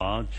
5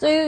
So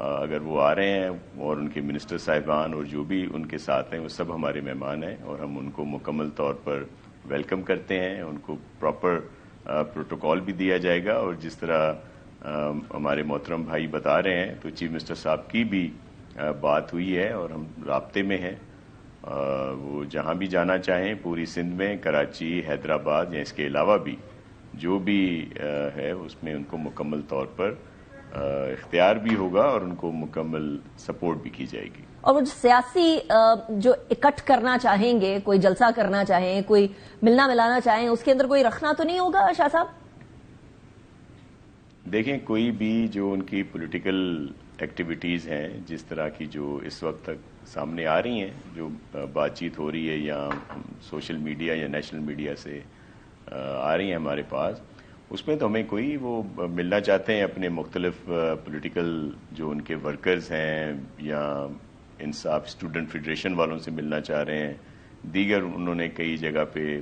اگر وہ آ رہے ہیں اور ان کے منسٹر صاحبان اور جو بھی ان کے ساتھ ہیں وہ سب ہمارے مہمان ہیں اور ہم ان کو مکمل طور پر ویلکم کرتے ہیں. ان کو پراپر پروٹوکال بھی دیا جائے گا اور جس طرح ہمارے محترم بھائی بتا رہے ہیں تو چیف منسٹر صاحب کی بھی بات ہوئی ہے اور ہم رابطے میں ہیں. وہ جہاں بھی جانا چاہیں پوری سندھ میں، کراچی، حیدرآباد یا اس کے علاوہ بھی جو بھی ہے اس میں ان کو مکمل طور پر اختیار بھی ہوگا اور ان کو مکمل سپورٹ بھی کی جائے گی. اور وہ سیاسی جو اکٹھ کرنا چاہیں گے، کوئی جلسہ کرنا چاہیں، کوئی ملنا ملانا چاہیں، اس کے اندر کوئی رکھنا تو نہیں ہوگا شاہ صاحب؟ دیکھیں کوئی بھی جو ان کی پولیٹیکل ایکٹیویٹیز ہیں جس طرح کی جو اس وقت تک سامنے آ رہی ہیں، جو بات چیت ہو رہی ہے یا سوشل میڈیا یا نیشنل میڈیا سے آ رہی ہیں ہمارے پاس، اس میں تو ہمیں کوئی وہ ملنا چاہتے ہیں اپنے مختلف پولیٹیکل جو ان کے ورکرز ہیں یا انصاف اسٹوڈنٹ فیڈریشن والوں سے ملنا چاہ رہے ہیں، دیگر انہوں نے کئی جگہ پہ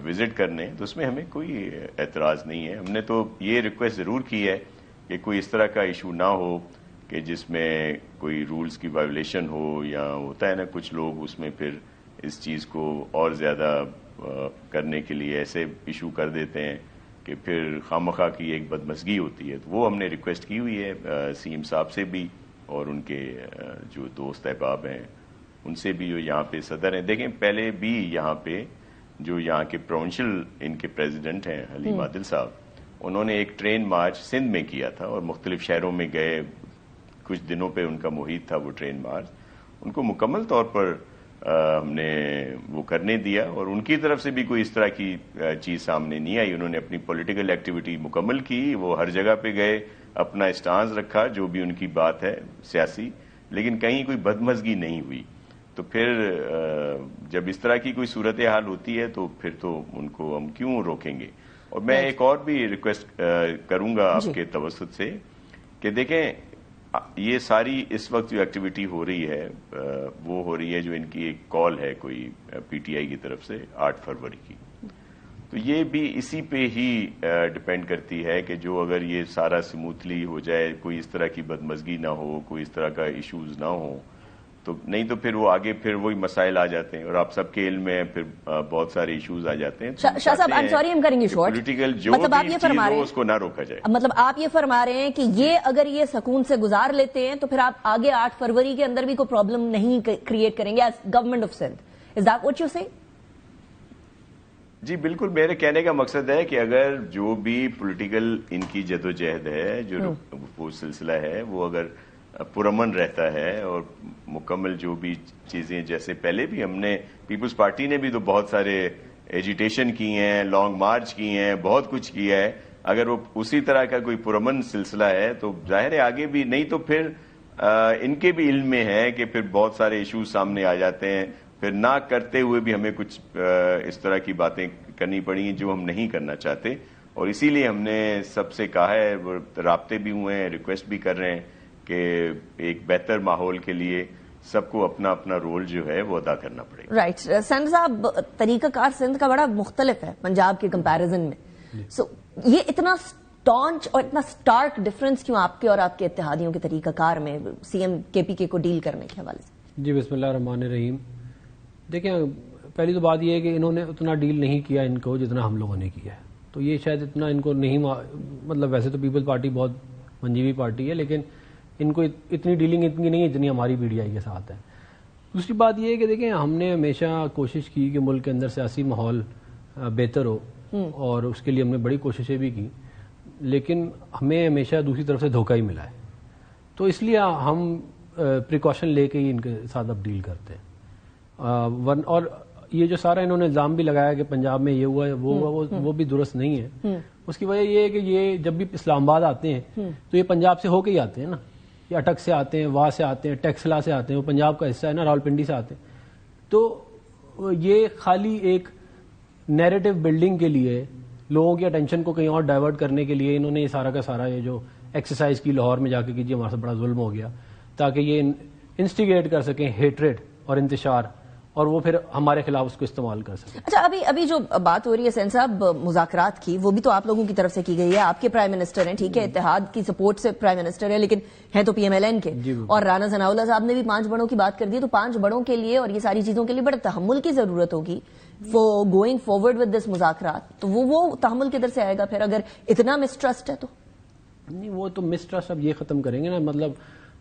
وزٹ کرنے، تو اس میں ہمیں کوئی اعتراض نہیں ہے. ہم نے تو یہ ریکویسٹ ضرور کی ہے کہ کوئی اس طرح کا ایشو نہ ہو کہ جس میں کوئی رولز کی وائولیشن ہو، یا ہوتا ہے نا کچھ لوگ اس میں پھر اس چیز کو اور زیادہ کرنے کے لیے ایسے ایشو کر دیتے ہیں کہ پھر خواہ کی ایک بدمزگی ہوتی ہے. تو وہ ہم نے ریکویسٹ کی ہوئی ہے سی ایم صاحب سے بھی اور ان کے جو دوست احباب ہیں ان سے بھی جو یہاں پہ صدر ہیں. دیکھیں پہلے بھی یہاں پہ جو یہاں کے پروونشل ان کے پریزیڈنٹ ہیں حلیم عادل صاحب، انہوں نے ایک ٹرین مارچ سندھ میں کیا تھا اور مختلف شہروں میں گئے. کچھ دنوں پہ ان کا محیط تھا وہ ٹرین مارچ، ان کو مکمل طور پر ہم نے وہ کرنے دیا اور ان کی طرف سے بھی کوئی اس طرح کی چیز سامنے نہیں آئی. انہوں نے اپنی پولیٹیکل ایکٹیویٹی مکمل کی، وہ ہر جگہ پہ گئے، اپنا اسٹانس رکھا جو بھی ان کی بات ہے سیاسی، لیکن کہیں کوئی بدمزگی نہیں ہوئی. تو پھر جب اس طرح کی کوئی صورتحال ہوتی ہے تو پھر تو ان کو ہم کیوں روکیں گے. اور میں ایک اور بھی ریکویسٹ کروں گا آپ کے توسط سے کہ دیکھیں یہ ساری اس وقت جو ایکٹیویٹی ہو رہی ہے وہ ہو رہی ہے جو ان کی ایک کال ہے کوئی پی ٹی آئی کی طرف سے 8 فروری کی، تو یہ بھی اسی پہ ہی ڈپینڈ کرتی ہے کہ جو اگر یہ سارا سموتھلی ہو جائے، کوئی اس طرح کی بدمزگی نہ ہو، کوئی اس طرح کا ایشوز نہ ہوں، تو نہیں تو پھر وہ آگے پھر وہی مسائل آ جاتے ہیں اور آپ سب کے علم میں پھر بہت سارے ایشوز آ جاتے ہیں. شاہ صاحب I'm sorry I'm cutting you short. Political جو مطلب آپ بھی یہ چیز فرما رہے ہو ہیں، اس کو نہ روکا جائے. مطلب آپ یہ فرما رہے ہیں کہ یہ اگر یہ سکون سے گزار لیتے ہیں تو پھر آپ آگے 8 فروری کے اندر بھی کوئی پرابلم نہیں کریٹ کریں گے as government of Sindh. Is that what you're saying? جی بالکل، میرے کہنے کا مقصد ہے کہ اگر جو بھی پولیٹیکل ان کی جدوجہد ہے، جو وہ سلسلہ ہے، وہ اگر پرامن رہتا ہے اور مکمل جو بھی چیزیں، جیسے پہلے بھی ہم نے پیپلز پارٹی نے بھی تو بہت سارے ایجیٹیشن کی ہیں، لانگ مارچ کی ہیں، بہت کچھ کیا ہے، اگر وہ اسی طرح کا کوئی پرامن سلسلہ ہے تو ظاہر ہے آگے بھی نہیں تو پھر ان کے بھی علم میں ہے کہ پھر بہت سارے ایشوز سامنے آ جاتے ہیں، پھر نہ کرتے ہوئے بھی ہمیں کچھ اس طرح کی باتیں کرنی پڑی جو ہم نہیں کرنا چاہتے. اور اسی لیے ہم نے سب سے کہا ہے، رابطے بھی ہوئے ہیں، ریکویسٹ بھی کر رہے ہیں کہ ایک بہتر ماحول کے لیے سب کو اپنا اپنا رول جو ہے وہ ادا کرنا پڑے گا. رائٹ. سندھ صاحب طریقہ کار سندھ کا بڑا مختلف ہے پنجاب کے کمپیریزن میں، سو یہ اتنا اسٹانچ اور اتنا اسٹارک ڈفرنس کیوں آپ کے اور آپ کے اتحادیوں کے طریقہ کار میں سی ایم کے پی کے کو ڈیل کرنے کے حوالے سے؟ جی بسم اللہ الرحمن الرحیم. دیکھیں پہلی تو بات یہ ہے کہ انہوں نے اتنا ڈیل نہیں کیا ان کو جتنا ہم لوگوں نے کیا ہے، تو یہ شاید اتنا ان کو نہیں، مطلب ویسے تو پیپل پارٹی بہت منجیوی پارٹی ہے لیکن ان کو اتنی ڈیلنگ اتنی نہیں ہے جتنی ہماری پی ڈی آئی کے ساتھ ہے. دوسری بات یہ ہے کہ دیکھیں ہم نے ہمیشہ کوشش کی کہ ملک کے اندر سیاسی ماحول بہتر ہو اور اس کے لیے ہم نے بڑی کوششیں بھی کی، لیکن ہمیں ہمیشہ دوسری طرف سے دھوکہ ہی ملا ہے. تو اس لیے ہم پریکاشن لے کے ہی ان کے ساتھ اب ڈیل کرتے ہیں. اور یہ جو سارا انہوں نے الزام بھی لگایا کہ پنجاب میں یہ ہوا ہے وہ ہوا، وہ بھی درست نہیں ہے. اس کی وجہ یہ ہے کہ یہ جب بھی اسلام آباد آتے ہیں تو یہ پنجاب سے ہو کے ہی آتے ہیں نا، یہ اٹک سے آتے ہیں، وہاں سے آتے ہیں، ٹیکسلا سے آتے ہیں، وہ پنجاب کا حصہ ہے نا، راولپنڈی سے آتے ہیں. تو یہ خالی ایک نیریٹو بلڈنگ کے لیے، لوگوں کی اٹینشن کو کہیں اور ڈائیورٹ کرنے کے لیے انہوں نے یہ سارا کا سارا یہ جو ایکسرسائز کی لاہور میں جا کے کیجیے ہمارے سے بڑا ظلم ہو گیا، تاکہ یہ انسٹیگیٹ کر سکیں ہیٹریڈ اور انتشار اور وہ پھر ہمارے خلاف اس کو استعمال کر سکیں. اچھا ابھی جو بات ہو رہی ہے سین صاحب مذاکرات کی، وہ بھی تو آپ لوگوں کی طرف سے کی گئی ہے، آپ کے پرائم منسٹر ہیں، ٹھیک ہے، اتحاد کی سپورٹ سے پرائم منسٹر ہے، لیکن ہیں تو PMLN کے، اور رانا ثناءاللہ صاحب نے بھی 5 بڑوں کی بات کر دی. تو 5 بڑوں کے لیے اور یہ ساری چیزوں کے لیے بڑے تحمل کی ضرورت ہوگی for going forward with this مذاکرات. تو وہ تحمل کدھر سے آئے گا پھر اگر اتنا مسٹرسٹ ہے تو؟ نہیں، وہ تو مسٹرسٹ اب یہ ختم کریں گے نا. مطلب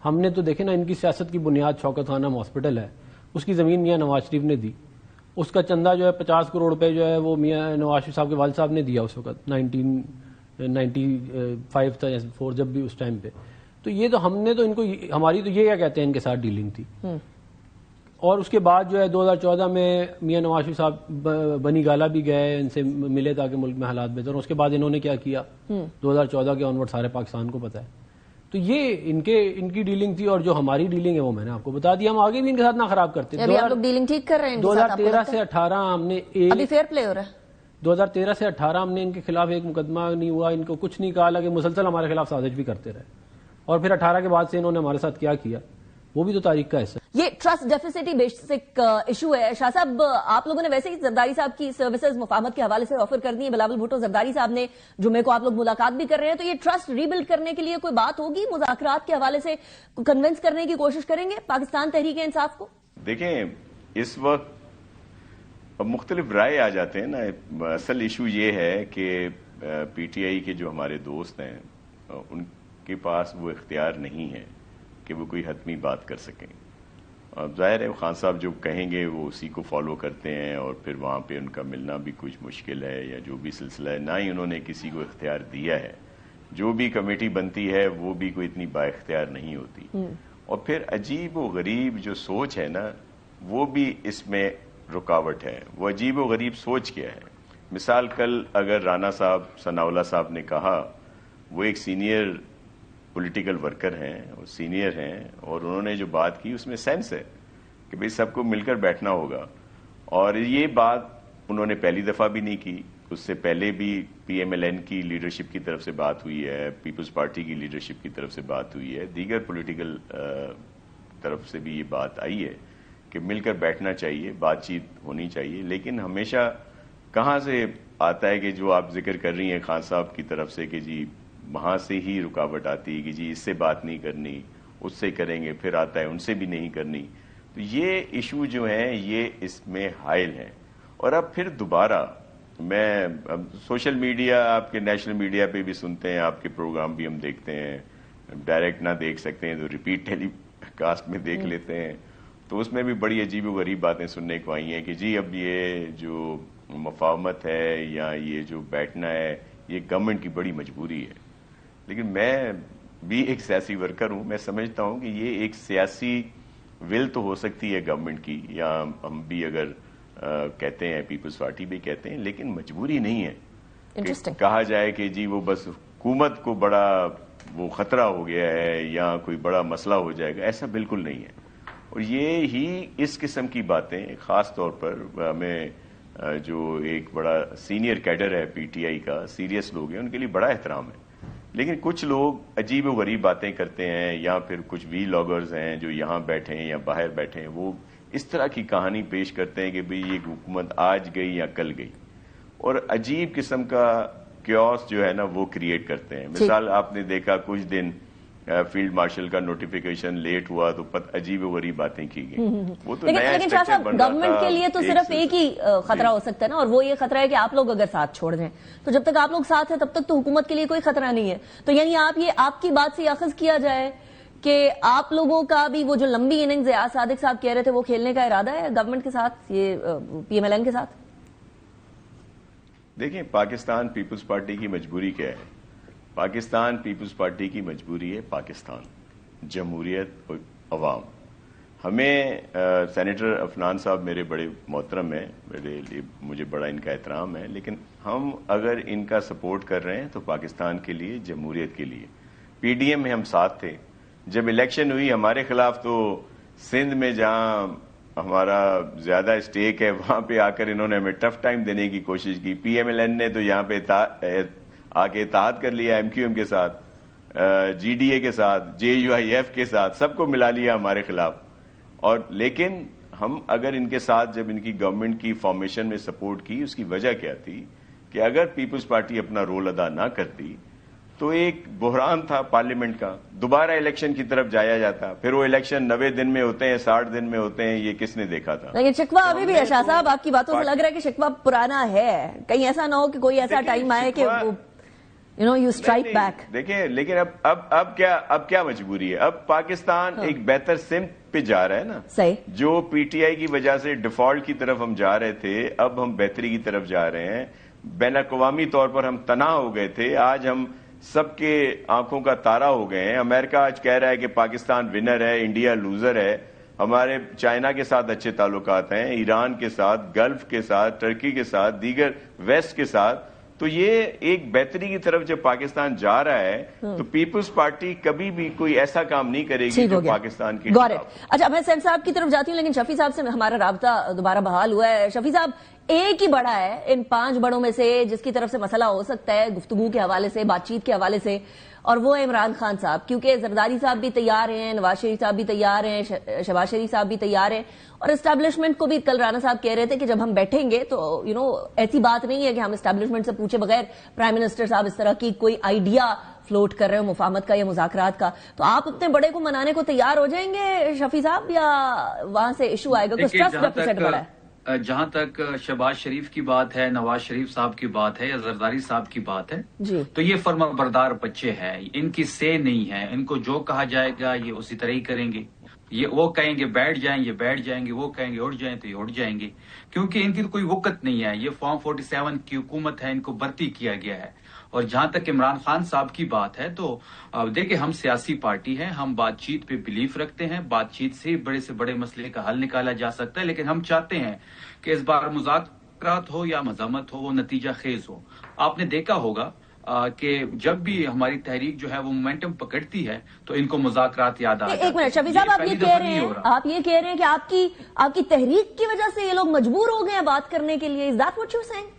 ہم نے تو دیکھے نا، ان کی سیاست کی بنیاد شوکت خانم ہاسپٹل ہے، اس کی زمین میاں نواز شریف نے دی، اس کا چندہ جو ہے 50 کروڑ روپے جو ہے وہ میاں نواز شریف صاحب کے والد صاحب نے دیا اس وقت 1995 تھا 4 جب بھی اس ٹائم پہ. تو یہ تو ہم نے تو ان کو، ہماری تو یہ کیا کہتے ہیں ان کے ساتھ ڈیلنگ تھی. اور اس کے بعد جو ہے 2014 میں میاں نواز شریف صاحب بنی گالا بھی گئے، ان سے ملے تاکہ ملک میں حالات بہتر. اس کے بعد انہوں نے کیا کیا 2014 کے آنورڈ سارے پاکستان کو پتا ہے. تو یہ ان کی ڈیلنگ تھی، اور جو ہماری ڈیلنگ ہے وہ میں نے آپ کو بتا دیا. ہم آگے بھی ان کے ساتھ نہ خراب کرتے. ابھی آپ لوگ ڈیلنگ ٹھیک کر رہے ہیں 2013 سے 18 ہم نے ابھی فیئر پلے ہو رہا ہے. 2013 سے 18 ہم نے ان کے خلاف ایک مقدمہ نہیں ہوا، ان کو کچھ نہیں کہا، کہ مسلسل ہمارے خلاف سازش بھی کرتے رہے. اور پھر 18 کے بعد سے انہوں نے ہمارے ساتھ کیا وہ بھی تو تاریخ کا حصہ. یہ ٹرسٹ ڈیفیسٹ ہی بیسک ایشو ہے. شاہ صاحب آپ لوگوں نے ویسے ہی زرداری صاحب کی سروسز مفاہمت کے حوالے سے آفر کر دی ہے. بلاول بھٹو زرداری صاحب نے جمعے کو آپ لوگ ملاقات بھی کر رہے ہیں. تو یہ ٹرسٹ ری بلڈ کرنے کے لیے کوئی بات ہوگی، مذاکرات کے حوالے سے کنونس کرنے کی کوشش کریں گے پاکستان تحریک انصاف کو؟ دیکھیں اس وقت مختلف رائے آ جاتے ہیں نا. اصل ایشو یہ ہے کہ PTI کے جو ہمارے دوست ہیں ان کے پاس وہ اختیار نہیں ہے کہ وہ کوئی حتمی بات کر سکیں. اب ظاہر ہے خان صاحب جو کہیں گے وہ اسی کو فالو کرتے ہیں، اور پھر وہاں پہ ان کا ملنا بھی کچھ مشکل ہے یا جو بھی سلسلہ ہے. نہ ہی انہوں نے کسی کو اختیار دیا ہے. جو بھی کمیٹی بنتی ہے وہ بھی کوئی اتنی با اختیار نہیں ہوتی. اور پھر عجیب و غریب جو سوچ ہے نا وہ بھی اس میں رکاوٹ ہے. وہ عجیب و غریب سوچ کیا ہے؟ مثال کل اگر رانا صاحب ثناءاللہ صاحب نے کہا، وہ ایک سینئر پولیٹیکل ورکر ہیں اور سینئر ہیں، اور انہوں نے جو بات کی اس میں سینس ہے کہ بھئی سب کو مل کر بیٹھنا ہوگا. اور یہ بات انہوں نے پہلی دفعہ بھی نہیں کی، اس سے پہلے بھی PMLN کی لیڈرشپ کی طرف سے بات ہوئی ہے، پیپلز پارٹی کی لیڈرشپ کی طرف سے بات ہوئی ہے، دیگر پولیٹیکل طرف سے بھی یہ بات آئی ہے کہ مل کر بیٹھنا چاہیے، بات چیت ہونی چاہیے. لیکن ہمیشہ کہاں سے آتا ہے کہ جو آپ ذکر کر رہی ہیں خان صاحب کی طرف سے کہ جی وہاں سے ہی رکاوٹ آتی ہے کہ جی اس سے بات نہیں کرنی، اس سے کریں گے، پھر آتا ہے ان سے بھی نہیں کرنی. تو یہ ایشو جو ہیں یہ اس میں حائل ہیں. اور اب پھر دوبارہ میں سوشل میڈیا، آپ کے نیشنل میڈیا پہ بھی سنتے ہیں، آپ کے پروگرام بھی ہم دیکھتے ہیں، ڈائریکٹ نہ دیکھ سکتے ہیں تو ریپیٹ ٹیلی کاسٹ میں دیکھ لیتے ہیں. تو اس میں بھی بڑی عجیب و غریب باتیں سننے کو آئی ہیں کہ جی اب یہ جو مفاہمت ہے یا یہ جو بیٹھنا ہے یہ گورنمنٹ کی بڑی مجبوری ہے. لیکن میں بھی ایک سیاسی ورکر ہوں، میں سمجھتا ہوں کہ یہ ایک سیاسی ول تو ہو سکتی ہے گورنمنٹ کی، یا ہم بھی اگر کہتے ہیں پیپلز پارٹی بھی کہتے ہیں، لیکن مجبوری نہیں ہے کہ کہا جائے کہ جی وہ بس حکومت کو بڑا وہ خطرہ ہو گیا ہے یا کوئی بڑا مسئلہ ہو جائے گا. ایسا بالکل نہیں ہے. اور یہ ہی اس قسم کی باتیں خاص طور پر ہمیں جو ایک بڑا سینئر کیڈر ہے PTI کا، سیریس لوگ ہیں، ان کے لیے بڑا احترام ہے. لیکن کچھ لوگ عجیب و غریب باتیں کرتے ہیں، یا پھر کچھ ولاگرز ہیں جو یہاں بیٹھے ہیں یا باہر بیٹھے ہیں، وہ اس طرح کی کہانی پیش کرتے ہیں کہ بھئی یہ حکومت آج گئی یا کل گئی، اور عجیب قسم کا کیوس جو ہے نا وہ کریٹ کرتے ہیں. مثال آپ نے دیکھا کچھ دن فیلڈ مارشل کا نوٹیفیکیشن لیٹ ہوا تو عجیب و غریب باتیں کی گئی. وہ تو لیکن شاہ صاحب گورنمنٹ کے لیے تو صرف ایک ہی خطرہ ہو سکتا ہے نا، اور وہ یہ خطرہ ہے کہ آپ لوگ اگر ساتھ چھوڑ دیں. تو جب تک آپ لوگ ساتھ ہیں تب تک تو حکومت کے لیے کوئی خطرہ نہیں ہے. تو یعنی آپ کی بات سے اخذ کیا جائے کہ آپ لوگوں کا بھی وہ جو لمبی اننگز ایاز صادق صاحب کہہ رہے تھے وہ کھیلنے کا ارادہ ہے گورنمنٹ کے ساتھ، یہ PMLN کے ساتھ؟ دیکھیں پاکستان پیپلز پارٹی کی مجبوری کیا ہے؟ پاکستان پیپلز پارٹی کی مجبوری ہے پاکستان، جمہوریت اور عوام. ہمیں سینیٹر عفنان صاحب میرے بڑے محترم ہیں، مجھے بڑا ان کا احترام ہے، لیکن ہم اگر ان کا سپورٹ کر رہے ہیں تو پاکستان کے لیے، جمہوریت کے لیے. PDM میں ہم ساتھ تھے جب الیکشن ہوئی ہمارے خلاف، تو سندھ میں جہاں ہمارا زیادہ اسٹیک ہے وہاں پہ آ کر انہوں نے ہمیں ٹف ٹائم دینے کی کوشش کی. PMLN نے تو یہاں پہ آ کے اتحاد کر لیا MQM کے ساتھ، GDA کے ساتھ، JUIF کے ساتھ، سب کو ملا لیا ہمارے خلاف. اور لیکن ہم اگر ان کے ساتھ جب ان کی گورنمنٹ کی فارمیشن میں سپورٹ کی، اس کی وجہ کیا تھی کہ اگر پیپلز پارٹی اپنا رول ادا نہ کرتی تو ایک بحران تھا پارلیمنٹ کا، دوبارہ الیکشن کی طرف جایا جاتا، پھر وہ الیکشن 90 دن میں ہوتے ہیں، 60 دن میں ہوتے ہیں، یہ کس نے دیکھا تھا؟ لیکن شکوہ ابھی بھی ہے شاہ صاحب، آپ کی باتوں سے لگ رہا ہے کہ شکوہ پرانا ہے، کہیں ایسا نہ ہو کہ کوئی ایسا ٹائم آئے کہ یو اسٹرائک بیک. دیکھیں لیکن اب کیا مجبوری ہے؟ اب پاکستان ایک بہتر سمت پہ جا رہا ہے نا. صحیح. جو پی ٹی آئی کی وجہ سے ڈیفالٹ کی طرف ہم جا رہے تھے، اب ہم بہتری کی طرف جا رہے ہیں. بین الاقوامی طور پر ہم تنہا ہو گئے تھے، آج ہم سب کے آنکھوں کا تارا ہو گئے ہیں. امریکہ آج کہہ رہا ہے کہ پاکستان ونر ہے، انڈیا لوزر ہے. ہمارے چائنا کے ساتھ اچھے تعلقات ہیں، ایران کے ساتھ، گلف کے ساتھ، ٹرکی کے ساتھ، دیگر ویسٹ کے ساتھ. تو یہ ایک بہتری کی طرف جب پاکستان جا رہا ہے تو پیپلز پارٹی کبھی بھی کوئی ایسا کام نہیں کرے گی جو پاکستان کے خلاف. اچھا میں سین صاحب کی طرف جاتی ہوں، لیکن شفیع صاحب سے ہمارا رابطہ دوبارہ بحال ہوا ہے. شفیع صاحب، ایک ہی بڑا ہے ان 5 بڑوں میں سے جس کی طرف سے مسئلہ ہو سکتا ہے گفتگو کے حوالے سے، بات چیت کے حوالے سے، اور وہ ہے عمران خان صاحب. کیونکہ زرداری صاحب بھی تیار ہیں، نواز شریف صاحب بھی تیار ہیں، شہباز شریف صاحب بھی تیار ہیں، اور اسٹیبلشمنٹ کو بھی کل رانا صاحب کہہ رہے تھے کہ جب ہم بیٹھیں گے تو ایسی بات نہیں ہے کہ ہم اسٹیبلشمنٹ سے پوچھے بغیر پرائم منسٹر صاحب اس طرح کی کوئی آئیڈیا فلوٹ کر رہے ہو مفاہمت کا یا مذاکرات کا. تو آپ اپنے بڑے کو منانے کو تیار ہو جائیں گے شفیع صاحب، یا وہاں سے ایشو آئے گا؟ کچھ ٹرسٹ ڈیفیسٹ بڑا ہے. جہاں تک شہباز شریف کی بات ہے، نواز شریف صاحب کی بات ہے یا زرداری صاحب کی بات ہے جی، تو یہ فرما بردار بچے ہیں، ان کی سے نہیں ہے. ان کو جو کہا جائے گا یہ اسی طرح ہی کریں گے. یہ وہ کہیں گے بیٹھ جائیں یہ بیٹھ جائیں گے، وہ کہیں گے اٹھ جائیں تو یہ اٹھ جائیں گے، کیونکہ ان کی کوئی وقت نہیں ہے. یہ فارم 47 کی حکومت ہے، ان کو بھرتی کیا گیا ہے. اور جہاں تک عمران خان صاحب کی بات ہے تو دیکھیں ہم سیاسی پارٹی ہیں، ہم بات چیت پہ بلیف رکھتے ہیں، بات چیت سے بڑے سے بڑے مسئلے کا حل نکالا جا سکتا ہے. لیکن ہم چاہتے ہیں کہ اس بار مذاکرات ہو یا مذمت ہو وہ نتیجہ خیز ہو. آپ نے دیکھا ہوگا کہ جب بھی ہماری تحریک جو ہے وہ مومنٹم پکڑتی ہے تو ان کو مذاکرات یاد آتے ہیں. ایک منٹ شفیع صاحب، آپ یہ کہہ رہے ہیں کہ آپ کی تحریک کی وجہ سے یہ لوگ مجبور ہو گئے ہیں بات کرنے کے لیے. Is that what you're saying?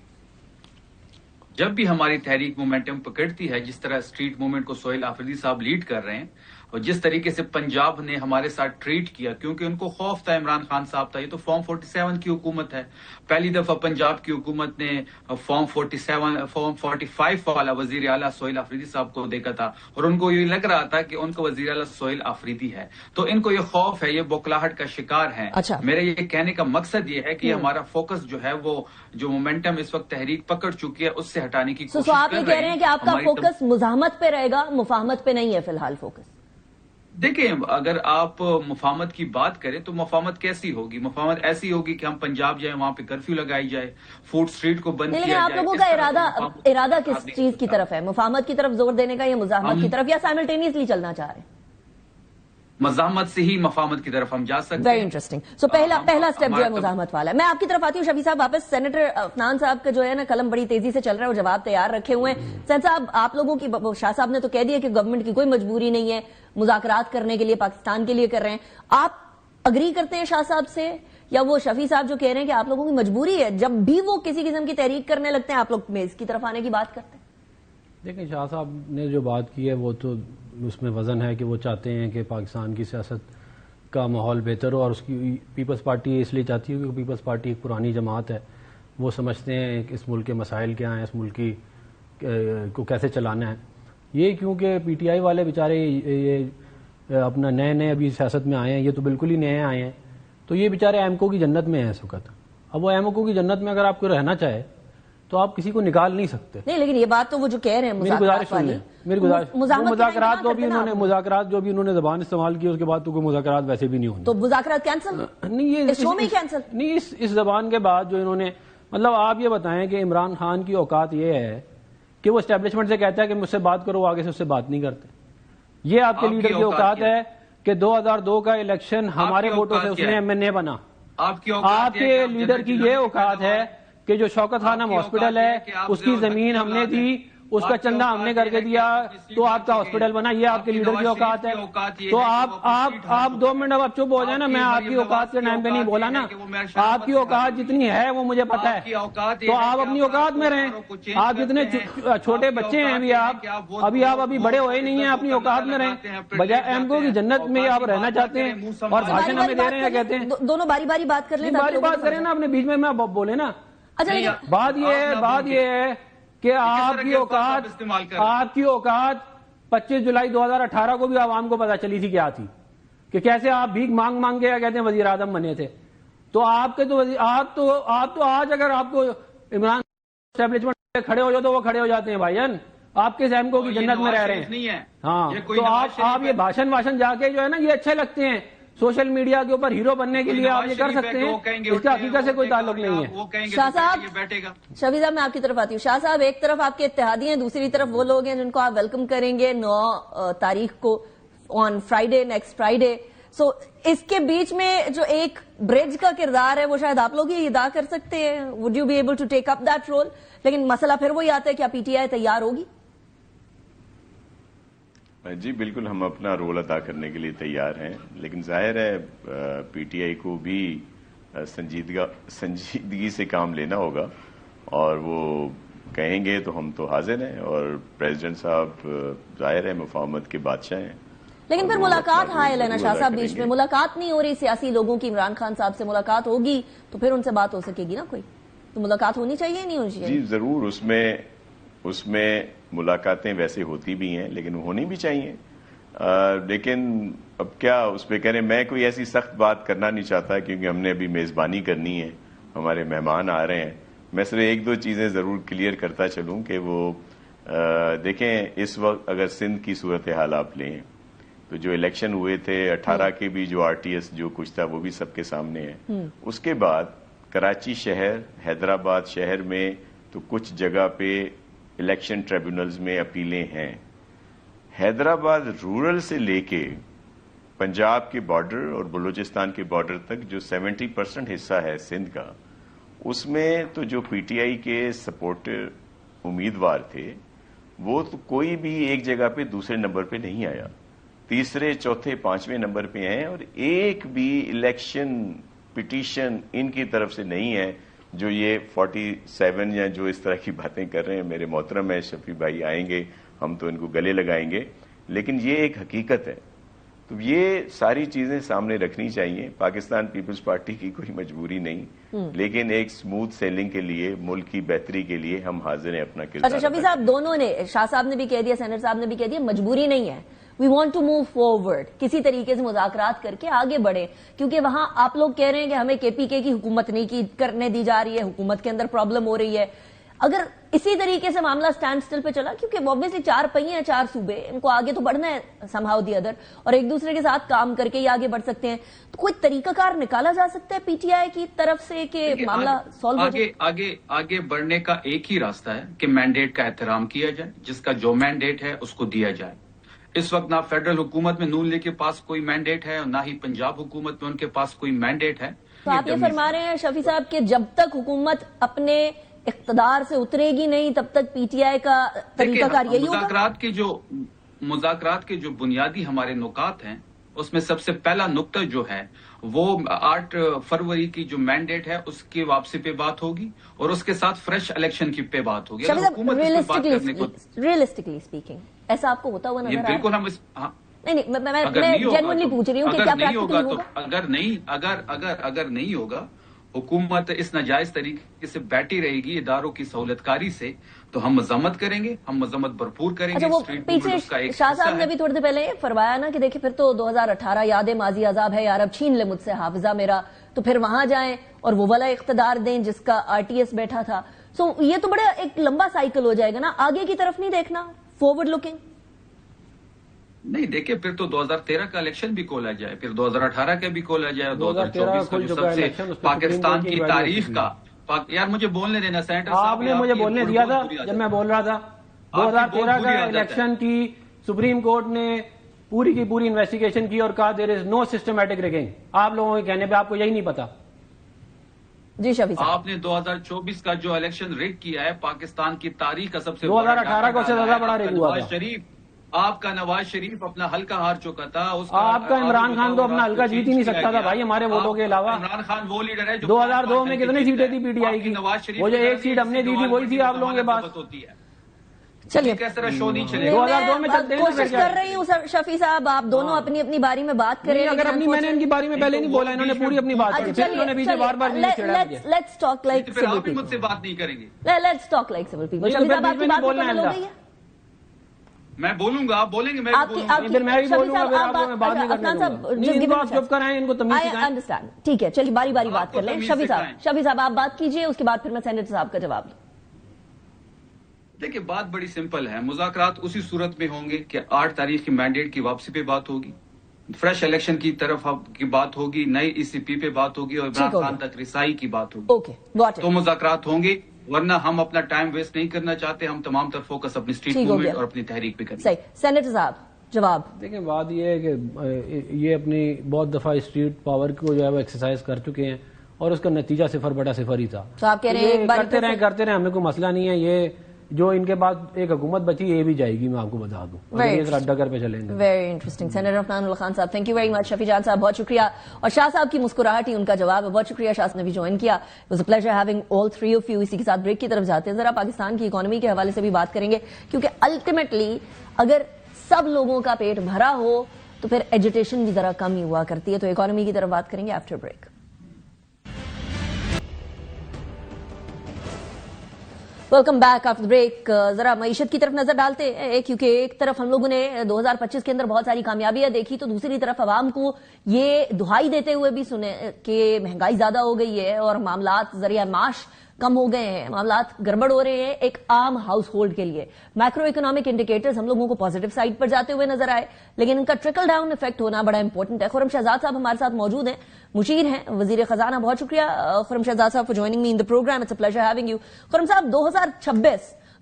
جب بھی ہماری تحریک مومنٹم پکڑتی ہے، جس طرح اسٹریٹ موومنٹ کو سہیل آفریدی صاحب لیڈ کر رہے ہیں، اور جس طریقے سے پنجاب نے ہمارے ساتھ ٹریٹ کیا، کیونکہ ان کو خوف تھا عمران خان صاحب تھا. یہ تو فارم 47 کی حکومت ہے. پہلی دفعہ پنجاب کی حکومت نے فارم 45 والا وزیر اعلیٰ سہیل آفریدی صاحب کو دیکھا تھا، اور ان کو یہ لگ رہا تھا کہ ان کا وزیر اعلیٰ سہیل آفریدی ہے. تو ان کو یہ خوف ہے، یہ بوکھلاہٹ کا شکار ہیں. میرا یہ کہنے کا مقصد یہ ہے کہ ہمارا فوکس جو ہے وہ جو مومنٹم اس وقت تحریک پکڑ چکی ہے اس سے ہٹانے کی کوشش کر رہے ہیں. آپ یہ کہہ رہے ہیں کہ آپ کا فوکس مزاحمت پہ رہے گا، مفاہمت پہ نہیں ہے فی الحال فوکس؟ دیکھیں اگر آپ مفاہمت کی بات کریں تو مفاہمت کیسی ہوگی؟ مفاہمت ایسی ہوگی کہ ہم پنجاب جائیں، وہاں پہ کرفیو لگائی جائے، فوڈ اسٹریٹ کو بند کیا جائے. آپ لوگوں کا ارادہ کس چیز کی طرف ہے؟ مفاہمت کی طرف زور دینے کا یا مزاحمت کی طرف، یا سائملٹینیسلی چلنا چاہ رہے ہیں؟ مزاحمت سے ہی مفاہمت کی طرف ہم جا سکتے ہیں. Very interesting. سو پہلا سٹیپ جو ہے مزاحمت والا ہے. میں آپ کی طرف آتی ہوں شفیع صاحب واپس. سینیٹر عفنان صاحب کا جو ہے نا قلم بڑی تیزی سے چل رہا ہے اور جواب تیار رکھے ہوئے ہیں. سین صاحب آپ لوگوں کی، شاہ صاحب نے تو کہہ دیا کہ گورنمنٹ کی کوئی مجبوری نہیں ہے، مذاکرات کرنے کے لیے پاکستان کے لیے کر رہے ہیں. آپ اگری کرتے ہیں شاہ صاحب سے، یا وہ شفیع صاحب جو کہہ رہے ہیں کہ آپ لوگوں کی مجبوری ہے جب بھی وہ کسی قسم کی تحریک کرنے لگتے ہیں آپ لوگ میز کی طرف آنے کی بات کرتے ہیں؟ دیکھیں شاہ صاحب نے جو بات کی ہے وہ تو اس میں وزن ہے کہ وہ چاہتے ہیں کہ پاکستان کی سیاست کا ماحول بہتر ہو، اور اس کی پیپلز پارٹی اس لیے چاہتی ہے کیونکہ پیپلز پارٹی ایک پرانی جماعت ہے. وہ سمجھتے ہیں کہ اس ملک کے مسائل کیا ہیں، اس ملک کی کو کیسے چلانا ہے. یہ کیونکہ پی ٹی آئی والے بیچارے یہ اپنا نئے ابھی سیاست میں آئے ہیں، یہ تو بالکل ہی نئے آئے ہیں، تو یہ بیچارے ایمکو کی جنت میں ہیں اس وقت. اب وہ ایمکو کی جنت میں اگر آپ کو رہنا چاہے تو آپ کسی کو نکال نہیں سکتے. نہیں لیکن یہ بات تو وہ جو کہہ رہے ہیں مذاکرات جو بھی انہوں نے زبان استعمال کی اس کے بعد تو کوئی مذاکرات ویسے بھی نہیں ہونے. تو مذاکرات کینسل نہیں، اس زبان کے بعد جو انہوں نے، مطلب آپ یہ بتائیں کہ عمران خان کی اوقات یہ ہے کہ وہ اسٹیبلشمنٹ سے کہتا ہے کہ مجھ سے بات کرو، آگے سے اس سے بات نہیں کرتے. یہ آپ کے لیڈر کی اوقات ہے کہ 2002 کا الیکشن ہمارے ووٹوں سے اس نے ایم این اے بنا. آپ کے لیڈر کی یہ اوقات ہے کہ جو شوکت خانم ہاسپٹل ہے اس کی زمین ہم نے دی، اس کا چندہ ہم نے کر کے دیا تو آپ کا ہاسپٹل بنا. یہ آپ کے لیڈر کی اوقات ہے. تو آپ 2 منٹ اب چپ ہو جائیں نا. میں آپ کی اوقات کے ٹائم پہ نہیں بولا نا. آپ کی اوقات جتنی ہے وہ مجھے پتا ہے. تو آپ اپنی اوقات میں رہیں. آپ جتنے چھوٹے بچے ہیں ابھی آپ بڑے ہوئے نہیں ہیں, اپنی اوقات میں رہیں. بجائے ایم کی جنت میں آپ رہنا چاہتے ہیں اور بھاشن ہمیں دے رہے ہیں. کہتے ہیں دونوں باری باری بات کر لیں, بات کریں نا, اپنے بیچ میں بولے نا. اچھا بات یہ ہے کہ آپ کی اوقات 25 جولائی 2018 کو بھی عوام کو پتا چلی تھی کیا تھی, کہ کیسے آپ بھیک مانگ مانگ کے کہتے ہیں وزیر اعظم بنے تھے. تو آپ تو آج اگر آپ کو عمران اسٹیبلشمنٹ کھڑے ہو جاؤ تو وہ کھڑے ہو جاتے ہیں بھائی جان. آپ کے سیمکو کی جنت میں رہ رہے ہیں. ہاں تو آپ یہ بھاشن جا کے جو ہے نا یہ اچھے لگتے ہیں. سوشل میڈیا کے اوپر ہیرو بننے کے لیے آپ یہ کر سکتے ہیں, اس کا حقیقت سے کوئی تعلق نہیں ہے. شاہ صاحب, شفیع صاحب میں آپ کی طرف آتی ہوں. شاہ صاحب, ایک طرف آپ کے اتحادی ہیں, دوسری طرف وہ لوگ ہیں جن کو آپ ویلکم کریں گے 9 تاریخ کو آن فرائیڈے, نیکسٹ فرائیڈے. سو اس کے بیچ میں جو ایک برج کا کردار ہے وہ شاید آپ لوگ ہی ادا کر سکتے ہیں. Would you be able to take up that role? لیکن مسئلہ پھر وہی آتا ہے, کیا پی ٹی آئی تیار ہوگی؟ جی بالکل, ہم اپنا رول ادا کرنے کے لیے تیار ہیں, لیکن ظاہر ہے پی ٹی آئی کو بھی سنجیدگی سے کام لینا ہوگا, اور وہ کہیں گے تو ہم تو حاضر ہیں. اور پریزیڈنٹ صاحب ظاہر ہے مفاہمت کے بادشاہ ہیں. لیکن پھر ملاقات حائل ہے نا شاہ صاحب, بیچ میں ملاقات نہیں ہو رہی سیاسی لوگوں کی. عمران خان صاحب سے ملاقات ہوگی تو پھر ان سے بات ہو سکے گی نا کوئی. تو ملاقات ہونی چاہیے نہیں ہونی چاہیے؟ جی ضرور, اس میں ملاقاتیں ویسے ہوتی بھی ہیں, لیکن ہونی بھی چاہیے. لیکن اب کیا اس پہ کہہ رہے ہیں, میں کوئی ایسی سخت بات کرنا نہیں چاہتا کیونکہ ہم نے ابھی میزبانی کرنی ہے, ہمارے مہمان آ رہے ہیں. میں صرف 1-2 چیزیں ضرور کلیئر کرتا چلوں کہ وہ دیکھیں, اس وقت اگر سندھ کی صورتحال آپ لیں تو جو الیکشن ہوئے تھے 18 کے بھی جو RTS جو کچھ تھا وہ بھی سب کے سامنے ہے. اس کے بعد کراچی شہر, حیدرآباد شہر میں تو کچھ جگہ پہ الیکشن ٹریبونلز میں اپیلیں ہیں. حیدرآباد رورل سے لے کے پنجاب کے بارڈر اور بلوچستان کے بارڈر تک جو 70% حصہ ہے سندھ کا, اس میں تو جو پی ٹی آئی کے سپورٹر امیدوار تھے وہ تو کوئی بھی ایک جگہ پہ دوسرے نمبر پہ نہیں آیا, تیسرے, چوتھے, 5ویں نمبر پہ ہیں. اور ایک بھی الیکشن پٹیشن ان کی طرف سے نہیں ہے جو یہ 47 یا جو اس طرح کی باتیں کر رہے ہیں. میرے محترم ہے شفیع بھائی, آئیں گے ہم تو ان کو گلے لگائیں گے, لیکن یہ ایک حقیقت ہے. تو یہ ساری چیزیں سامنے رکھنی چاہیے. پاکستان پیپلز پارٹی کی کوئی مجبوری نہیں, لیکن ایک سموتھ سیلنگ کے لیے, ملک کی بہتری کے لیے ہم حاضر ہیں اپنا کردار. اچھا شفیع صاحب, دونوں نے, شاہ صاحب نے بھی کہہ دیا, سینر صاحب نے بھی کہہ دیا, مجبوری نہیں ہے. We want to move forward, کسی طریقے سے مذاکرات کر کے آگے بڑھے, کیونکہ وہاں آپ لوگ کہہ رہے ہیں کہ ہمیں KPK کی حکومت نہیں کرنے دی جا رہی ہے, حکومت کے اندر پرابلم ہو رہی ہے. اگر اسی طریقے سے معاملہ سٹینڈ سٹل پہ چلا, کیونکہ obviously 4 پہیے ہیں, 4 صوبے, ان کو آگے تو بڑھنا ہے somehow the other, اور ایک دوسرے کے ساتھ کام کر کے ہی آگے بڑھ سکتے ہیں. تو کوئی طریقہ کار نکالا جا سکتا ہے پی ٹی آئی کی طرف سے کہ معاملہ سالو ہو جائے؟ آگے بڑھنے کا ایک ہی راستہ ہے کہ مینڈیٹ کا احترام کیا جائے, جس کا جو مینڈیٹ ہے اس کو دیا جائے. اس وقت نہ فیڈرل حکومت میں نون لیگ کے پاس کوئی مینڈیٹ ہے اور نہ ہی پنجاب حکومت میں ان کے پاس کوئی مینڈیٹ ہے. تو آپ یہ فرما رہے ہیں شفیع صاحب کہ جب تک حکومت اپنے اقتدار سے اترے گی نہیں تب تک پی ٹی آئی کا طریقہ کار یہی ہوگا؟ مذاکرات کے جو بنیادی ہمارے نکات ہیں اس میں سب سے پہلا نقطہ جو ہے وہ 8 فروری کی جو مینڈیٹ ہے اس کی واپسی پہ بات ہوگی, اور اس کے ساتھ فریش الیکشن کی پہ بات ہوگی. ریئلسٹکلی اسپیکنگ ایسا آپ کو ہوتا ہوا نظر آ رہا ہے؟ بالکل ہم نہیں, میں جینوئنلی پوچھ رہی ہوں کہ کیا پریکٹیکلی ہوگا؟ اگر نہیں ہوگا, حکومت اس ناجائز طریقے سے بیٹھی رہے گی اداروں کی سہولت کاری سے, تو ہم مذمت کریں گے, ہم مذمت بھرپور کریں گے. پیچھے شاہ صاحب نے بھی تھوڑی دیر پہلے فرمایا نا کہ دیکھیں پھر تو 2018 یاد ماضی عذاب ہے یار, اب چھین لے مجھ سے حافظہ میرا, تو پھر وہاں جائیں اور وہ والا اقتدار دیں جس کا RTS بیٹھا تھا. سو یہ تو بڑا ایک لمبا سائیکل ہو جائے گا نا, آگے کی طرف نہیں دیکھنا, فارورڈ لوکنگ نہیں. دیکھیں پھر تو 2013 کا الیکشن بھی کھولا جائے, پھر 2018 کا بھی کھولا جائے, 2024 کا جو سب سے پاکستان کی تاریخ کا. یار مجھے بولنے دینا سینیٹر صاحب, آپ نے مجھے بولنے دیا تھا جب میں بول رہا تھا. 2013 کا الیکشن کی سپریم کورٹ نے پوری کی پوری انویسٹیگیشن کی اور کہا دیر از نو سسٹمیٹک ریگنگ. آپ لوگوں کے کہنے پہ آپ کو یہی نہیں پتا, جی شفیع صاحب، آپ نے 2024 کا جو الیکشن ریگ کیا ہے پاکستان کی تاریخ کا سب سے 2018 کو سے زیادہ بڑا ریگ ہوا تھا. آپ کا نواز شریف اپنا حلقہ ہار چکا تھا. آپ کا عمران خان تو اپنا حلقہ جیت ہی نہیں سکتا تھا بھائی ہمارے ووٹوں کے علاوہ. عمران خان وہ لیڈر ہے جو 2002 میں کتنی سیٹیں تھی پی ٹی آئی کی؟ وہ جو ایک سیٹ ہم نے دی تھی وہی تھی آپ لوگوں کے پاس. چلیے کس طرح شو نہیں چلے. 2002 میں چلتے ہیں. کوشش کر رہی ہوں شفیع صاحب آپ دونوں اپنی اپنی باری میں بات کریں. اگر اپنی میں نے ان کی باری میں پہلے نہیں بولا, انہوں نے پوری اپنی بات کی, پھر انہوں نے بیچ میں بار بار لیٹس ٹاک لائک پھر آپ مجھ سے بات نہیں کریں گے. Let's talk like civil people. Shafi Sahib آپ کی بات مکمل ہو گئی ہے. میں بولوں گا, آپ بولیں گے, میں پھر میں بھی بولوں گا, پھر آپ کو میں بات نہیں کرنے دوں گا. آپ چپ کرائیں, ان کو تمیز سکھائیں. انڈرسٹینڈ, ٹھیک ہے, چلیے باری باری بات کر لیں. شفیع صاحب آپ بات کیجئے, اس کے بعد پھر میں سینیٹر صاحب کا جواب دوں. دیکھیں بات بڑی سمپل ہے. مذاکرات اسی صورت میں ہوں گے کہ 8 تاریخ کی مینڈیٹ کی واپسی پہ بات ہوگی, فریش الیکشن کی طرف کی بات ہوگی, نئی ای سی پی پہ بات ہوگی, اور عمران خان تک رسائی کی بات ہوگی. Okay, got it. تو مذاکرات ہوں گے, ورنہ ہم اپنا ٹائم ویسٹ نہیں کرنا چاہتے. ہم تمام تر فوکس اپنی اسٹریٹ موومنٹ اور اپنی تحریک پہ کریں. صحیح. سینیٹر صاحب جواب. دیکھیں بات یہ ہے کہ یہ اپنی بہت دفعہ اسٹریٹ پاور کو جو ہے وہ ایکسرسائز کر چکے ہیں, اور اس کا نتیجہ 0/0 ہی تھا. تو آپ کہہ رہے ہیں کرتے رہے, ہمیں کوئی مسئلہ نہیں ہے. یہ جو ان کے بعد ایک حکومت بچی یہ بھی جائے گی, میں آپ کو بتا دوں. ڈگر پہ چلیں گے. Very interesting. سینیٹر عفنان اللہ خان صاحب, تھینک یو ویری مچ. شفیع جان صاحب بہت شکریہ, اور شاہ صاحب کی مسکراہٹ ہی ان کا جواب ہے. بہت شکریہ شاہ نے بھی جوائن کیا. It was a pleasure having all three of you. اسی کے ساتھ بریک کی طرف جاتے ہیں, ذرا پاکستان کی اکانومی کے حوالے سے بھی بات کریں گے, کیونکہ الٹیمیٹلی اگر سب لوگوں کا پیٹ بھرا ہو تو پھر ایجوٹیشن بھی ذرا کم ہی ہوا کرتی ہے. تو اکانومی کی طرف بات کریں گے after break. Welcome back after break. ذرا معیشت کی طرف نظر ڈالتے ہیں, کیونکہ ایک طرف ہم لوگوں نے 2025 کے اندر بہت ساری کامیابیاں دیکھی, تو دوسری طرف عوام کو یہ دہائی دیتے ہوئے بھی سنے کہ مہنگائی زیادہ ہو گئی ہے اور معاملات ذریعہ معاش کم ہو گئے ہیں, معاملات گڑبڑ ہو رہے ہیں ایک عام ہاؤس ہولڈ کے لیے. میکرو اکنامک انڈیکیٹرز ہم لوگوں کو پازیٹو سائڈ پر جاتے ہوئے نظر آئے, لیکن ان کا ٹرکل ڈاؤن افیکٹ ہونا بڑا امپورٹنٹ ہے. خرم شہزاد صاحب ہمارے ساتھ موجود ہیں, مشیر ہیں, وزیر خزانہ. بہت شکریہ Khurram Shahzad Sahib for joining me in the program. It's a pleasure having you. Khurram Sahib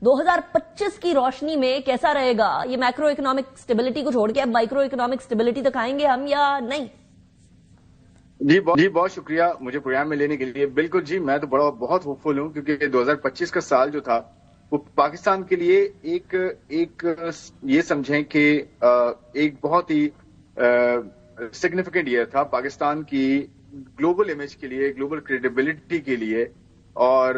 2025 کی روشنی میں کیسا رہے گا یہ میکرو اکنامک اسٹیبلٹی کو چھوڑ کے اب مائکرو اکنامک اسٹیبلٹی تک آئیں گے ہم یا نہیں؟ جی بہت شکریہ مجھے پروگرام میں لینے کے لیے. بالکل جی, میں تو بہت ہوپ فل ہوں, کیونکہ 2025 کا سال جو تھا وہ پاکستان کے لیے ایک یہ سمجھیں کہ ایک بہت ہی سگنیفیکنٹ ایئر تھا پاکستان کی گلوبل امیج کے لیے, گلوبل کریڈیبلٹی کے لیے, اور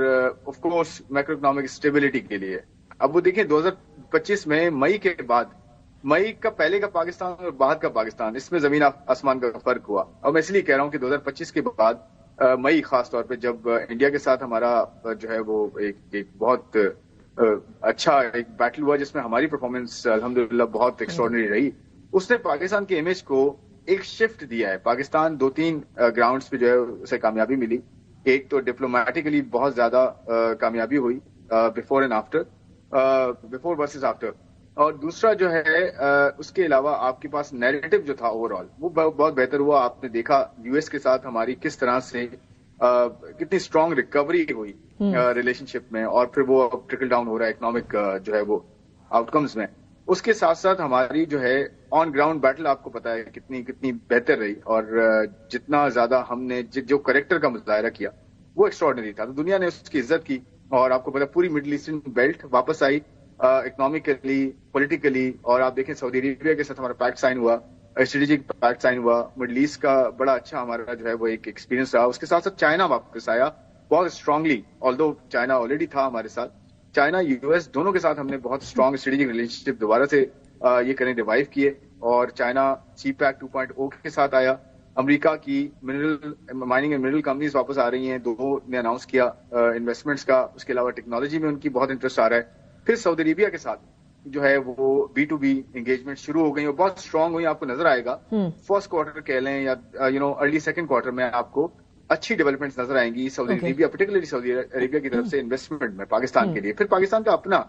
of course macro economic stability کے لیے. اب وہ دیکھیں 2025 میں مئی کے بعد, مئی کا پہلے کا پاکستان اور بعد کا پاکستان, اس میں زمین آسمان کا فرق ہوا. اور میں اس لیے کہہ رہا ہوں کہ 2025 کے بعد مئی خاص طور پہ جب انڈیا کے ساتھ ہمارا جو ہے وہ ایک بہت اچھا ایک بیٹل ہوا جس میں ہماری پرفارمنس الحمدللہ بہت ایکسٹراڈنری رہی, اس نے پاکستان کے امیج کو ایک شفٹ دیا ہے. پاکستان 2-3 گراؤنڈز پہ جو ہے اسے کامیابی ملی. ایک تو ڈپلومیٹیکلی بہت زیادہ کامیابی ہوئی before and after, before versus after, اور دوسرا جو ہے اس کے علاوہ آپ کے پاس نیریٹو جو تھا اوور آل وہ بہت بہتر ہوا. آپ نے دیکھا یو ایس کے ساتھ ہماری کس طرح سے کتنی اسٹرانگ ریکوری ہوئی ریلیشن شپ میں, اور پھر وہ ٹرکل ڈاؤن ہو رہا ہے اکنامک جو ہے وہ آؤٹ کمز میں. اس کے ساتھ ساتھ ہماری جو ہے آن گراؤنڈ بیٹل آپ کو پتا ہے کتنی بہتر رہی, اور جتنا زیادہ ہم نے جو کریکٹر کا مظاہرہ کیا وہ ایکسٹراڈنری تھا. تو دنیا نے اس کی عزت کی, اور آپ کو پتا پوری مڈل ایسٹرن بیلٹ واپس آئی اکنامکلی, پولیٹیکلی. اور آپ دیکھیں سعودی عربیہ کے ساتھ ہمارا پیکٹ سائن ہوا, اسٹریٹجک پیکٹ سائن ہوا. مڈل ایسٹ کا بڑا اچھا ہمارا جو ہے وہ ایک ایکسپیرینس رہا. اس کے ساتھ ساتھ چائنا واپس آیا بہت اسٹرانگلی, آلدو چائنا آلریڈی تھا ہمارے ساتھ. چائنا یو ایس دونوں کے ساتھ ہم نے بہت اسٹرانگ اسٹریٹجک ریلیشن شپ دوبارہ سے یہ کریں ریوائیو کیے, اور چائنا سی پیک 2.0 کے ساتھ آیا. امریکہ کی مائننگ اینڈ منرل کمپنیز واپس آ رہی ہیں, 2 نے اناؤنس کیا انویسٹمنٹس کا. اس کے علاوہ ٹیکنالوجی میں ان کی بہت انٹرسٹ آ رہا ہے. پھر سعودی عربیہ کے ساتھ جو ہے وہ B2B انگیجمنٹ شروع ہو گئی اور بہت اسٹرانگ ہوئی. آپ کو نظر آئے گا فرسٹ کوارٹر کہہ لیں یا ارلی سیکنڈ کوارٹر میں آپ کو اچھی ڈیولپمنٹس نظر آئیں گی سعودی عربیہ, پرٹیکولرلی سعودی عربیہ کی طرف سے انویسٹمنٹ میں پاکستان کے لیے. پھر پاکستان کا اپنا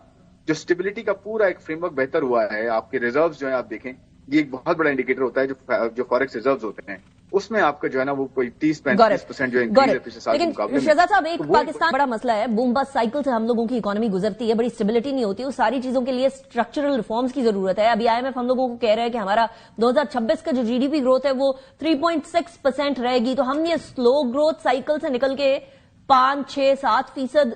جو اسٹیبلٹی کا پورا ایک فریم ورک بہتر ہوا ہے. آپ کے ریزروز جو ہیں آپ دیکھیں, یہ ایک بہت بڑا انڈیکیٹر ہوتا ہے جو فارکس ریزروز ہوتے ہیں, اس میں آپ کا جو ہے نا وہ کوئی 30-35% جو انکریز ہے پچھلے سال کے مقابلے میں. شہزاد صاحب ایک پاکستان بڑا مسئلہ ہے, بوم بس سائیکل سے ہم لوگوں کی اکانومی گزرتی ہے, بڑی اسٹیبلٹی نہیں ہوتی. اس ساری چیزوں کے لیے اسٹرکچرل ریفارمز کی ضرورت ہے. ابھی IMF ہم لوگوں کو کہہ رہا ہے کہ ہمارا 2026 کا جو GDP گروتھ ہے وہ 3.6% رہے گی. تو ہم یہ سلو گروتھ سائیکل سے نکل کے 5-6-7%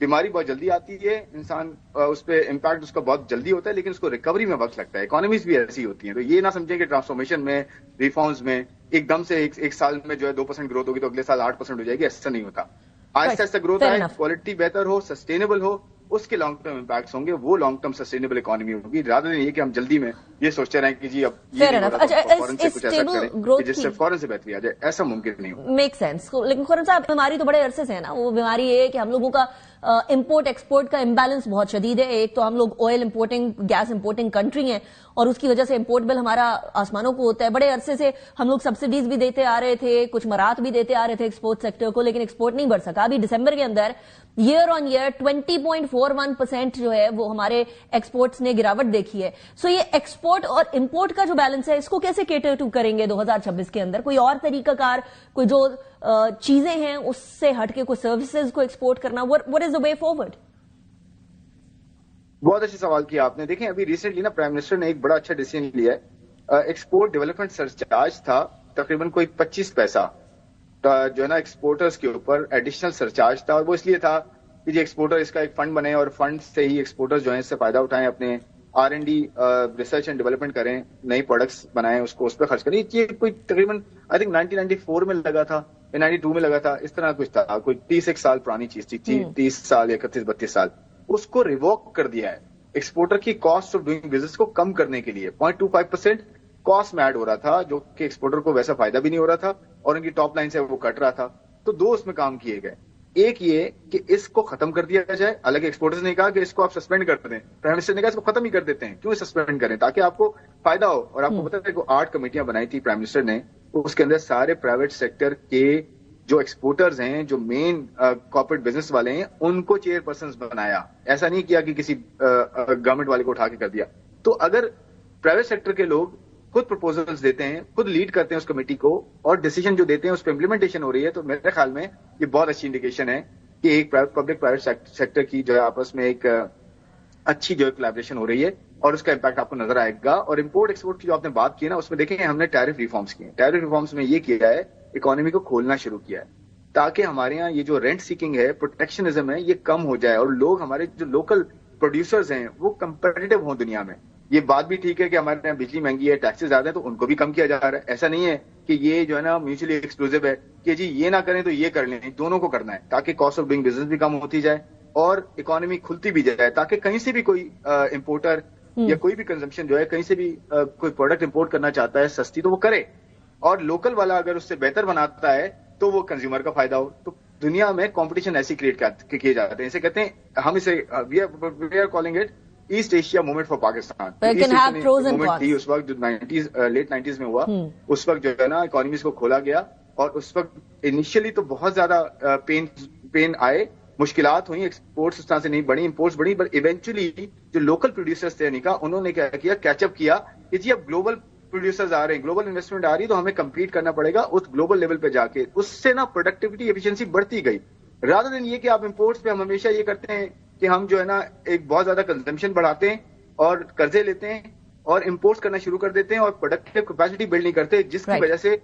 بیماری بہت جلدی آتی ہے، انسان اس پہ امپیکٹ اس کا بہت جلدی ہوتا ہے، لیکن اس کو ریکوری میں وقت لگتا ہے. اکانومیز بھی ایسی ہوتی ہیں، تو یہ نہ سمجھیں کہ ٹرانسفارمیشن میں، ریفارمز میں ایک دم سے ایک سال میں جو ہے 2% گروتھ ہوگی تو اگلے سال 8% ہو جائے گی، ایسا نہیں ہوتا. آہستہ آہستہ گروتھ آئے، کوالٹی بہتر ہو، سسٹینیبل ہو، اس کے لانگ ٹرم امپیکٹس ہوں گے، وہ لانگ ٹرم سسٹینیبل اکانومی ہوگی، رادر دین یہ کہ ہم جلدی میں یہ سوچتے رہیں کہ جی اب فوراً سے کچھ ایسا کریں جس سے فوراً سے بہتری آ جائے. ایسا ممکن نہیں ہوگا. Make sense. لیکن خورم صاحب بیماری تو بڑے عرصے سے ہے نا، وہ بیماری یہ ہے کہ ہم لوگوں کا امپورٹ ایکسپورٹ کا امبیلنس بہت شدید ہے. ایک تو ہم لوگ oil importing, gas importing country ہیں، اور اس کی وجہ سے امپورٹ بل ہمارا آسمانوں کو ہوتا ہے. بڑے عرصے سے ہم لوگ سبسڈیز بھی دیتے آ رہے تھے، کچھ مرات بھی دیتے آ رہے تھے ایکسپورٹ سیکٹر کو، لیکن ایکسپورٹ نہیں بڑھ سکا. ابھی دسمبر کے اندر ایئر آن ایئر 20.41% جو ہے وہ ہمارے ایکسپورٹس نے گراوٹ دیکھی ہے. سو یہ ایکسپورٹ اور امپورٹ کا جو بیلنس ہے اس کو کیسے کیٹر ٹو کریں گے 2026 کے اندر؟ کوئی اور طریقہ کار، کوئی جو چیزیں ہیں اس سے ہٹ کے کوئی سروسز کو ایکسپورٹ کرنا، what is the way forward؟ بہت اچھا سوال کیا آپ نے. دیکھیں ابھی ریسنٹلی نا پرائم منسٹر نے ایک بڑا اچھا ڈیسیژن لیا ہے. ایکسپورٹ ڈیولپمنٹ سرچارج تھا تقریباً کوئی 25 پیسہ جو ہے نا ایکسپورٹرز کے اوپر ایڈیشنل سرچارج تھا، اور وہ اس لیے تھا کہ جی ایکسپورٹر اس کا ایک فنڈ بنے اور فنڈ سے ہی ایکسپورٹرز جو ہیں اس سے فائدہ اٹھائیں، اپنے R&D ریسرچ اینڈ ڈیولپمنٹ کریں، نئی پروڈکٹس بنائیں، اس کو اس پہ خرچ کریں. یہ کوئی تقریباً آئی تھنک 1994 میں لگا تھا یا 92 میں لگا تھا، اس طرح کچھ تھا، کوئی 30 سال پرانی چیز تھی، 30 سال یا 31-32 سال. اس کو ریووک کر دیا ہے ایکسپورٹر کی کاسٹ آف ڈوئنگ بزنس کو کم کرنے کے لیے. 0.25% کاسٹ میں ایڈ ہو رہا تھا، جو کہ ایکسپورٹر کو ویسا فائدہ بھی نہیں ہو رہا تھا اور ان کی ٹاپ لائن سے وہ کٹ رہا تھا. تو دو اس میں کام کیے گئے. ایک یہ کہ اس کو ختم کر دیا جائے. الگ ایکسپورٹرز نے کہا کہ اس کو آپ سسپینڈ کر دیں، پرائم منسٹر نے کہا اس کو ختم ہی کر دیتے ہیں. کیوں سسپینڈ کریں؟ تاکہ آپ کو فائدہ ہو. اور آپ کو پتا ہے کہ 8 کمیٹیاں بنائی تھی پرائم منسٹر نے، اس کے اندر سارے پرائیویٹ سیکٹر کے جو ایکسپورٹرز ہیں، جو مین کارپوریٹ بزنس والے ہیں، ان کو چیئر پرسنز بنایا. ایسا نہیں کیا کہ کسی گورنمنٹ والے کو اٹھا کے کر دیا. تو اگر پرائیویٹ سیکٹر کے لوگ خود پرپوزلز دیتے ہیں، خود لیڈ کرتے ہیں اس کمیٹی کو، اور ڈیسیژن جو دیتے ہیں اس پہ امپلیمنٹیشن ہو رہی ہے، تو میرے خیال میں یہ بہت اچھی انڈیکیشن ہے کہ ایک پبلک پرائیویٹ سیکٹر کی جو ہے آپس میں ایک اچھی جو ہے کولیبریشن ہو رہی ہے، اور اس کا امپیکٹ آپ کو نظر آئے گا. اور امپورٹ ایکسپورٹ کی جو آپ نے بات کی نا، اس میں دیکھیں ہم نے ٹیرف ریفارمز کیے. ٹیرف ریفارمز میں یہ کیا ہے، اکانومی کو کھولنا شروع کیا ہے تاکہ ہمارے یہاں یہ جو رینٹ سیکنگ ہے، پروٹیکشنزم ہے، یہ کم ہو جائے، اور لوگ ہمارے جو لوکل پروڈیوسرز ہیں وہ کمپیٹیٹو ہوں دنیا میں. یہ بات بھی ٹھیک ہے کہ ہمارے یہاں بجلی مہنگی ہے، ٹیکسز زیادہ ہیں، تو ان کو بھی کم کیا جا رہا ہے. ایسا نہیں ہے کہ یہ جو ہے نا میوچلی ایکسکلوسیو ہے کہ جی یہ نہ کریں تو یہ کر لیں، دونوں کو کرنا ہے تاکہ کاسٹ آف ڈوئنگ بزنس بھی کم ہوتی جائے اور اکانومی کھلتی بھی جائے، تاکہ کہیں سے بھی کوئی امپورٹر یا کوئی بھی کنزمپشن جو ہے، کہیں سے بھی کوئی پروڈکٹ امپورٹ کرنا چاہتا ہے سستی تو وہ کرے، اور لوکل والا اگر اس سے بہتر بناتا ہے تو وہ کنزیومر کا فائدہ ہو. تو دنیا میں کمپٹیشن ایسی کریٹ کیے جاتے ہیں. اسے کہتے ہیں، ہم اسے we are calling it East Asia movement for Pakistan. Movement تھی اس وقت جو لیٹ 90s میں ہوا. اس وقت جو ہے نا اکانومیز کو کھولا گیا، اور اس وقت انیشیلی تو بہت زیادہ پین آئے، مشکلات ہوئی، ایکسپورٹس اس طرح سے نہیں بڑھی، امپورٹس بڑھی، بٹ ایونچولی جو لوکل پروڈیوسرز تھے انہوں نے کیا کیا، کیچ اپ کیا کہ جی اب گلوبل پروڈیوسرز آ رہے ہیں، گلوبل انویسٹمنٹ آ رہی ہے، تو ہمیں کمپیٹ کرنا پڑے گا اس گلوبل لیول پہ جا کے. اس سے نا پروڈکٹیوٹی ایفیشنسی بڑھتی گئی. رادر دین یہ کہ آپ امپورٹس پہ ہم ہمیشہ یہ کرتے ہیں کہ ہم جو ہے نا ایک بہت زیادہ کنزمپشن بڑھاتے ہیں اور قرضے لیتے ہیں اور امپورٹس کرنا شروع کر دیتے ہیں، اور پروڈکٹیو کیپیسٹی بلڈ نہیں کرتے، جس کی وجہ سے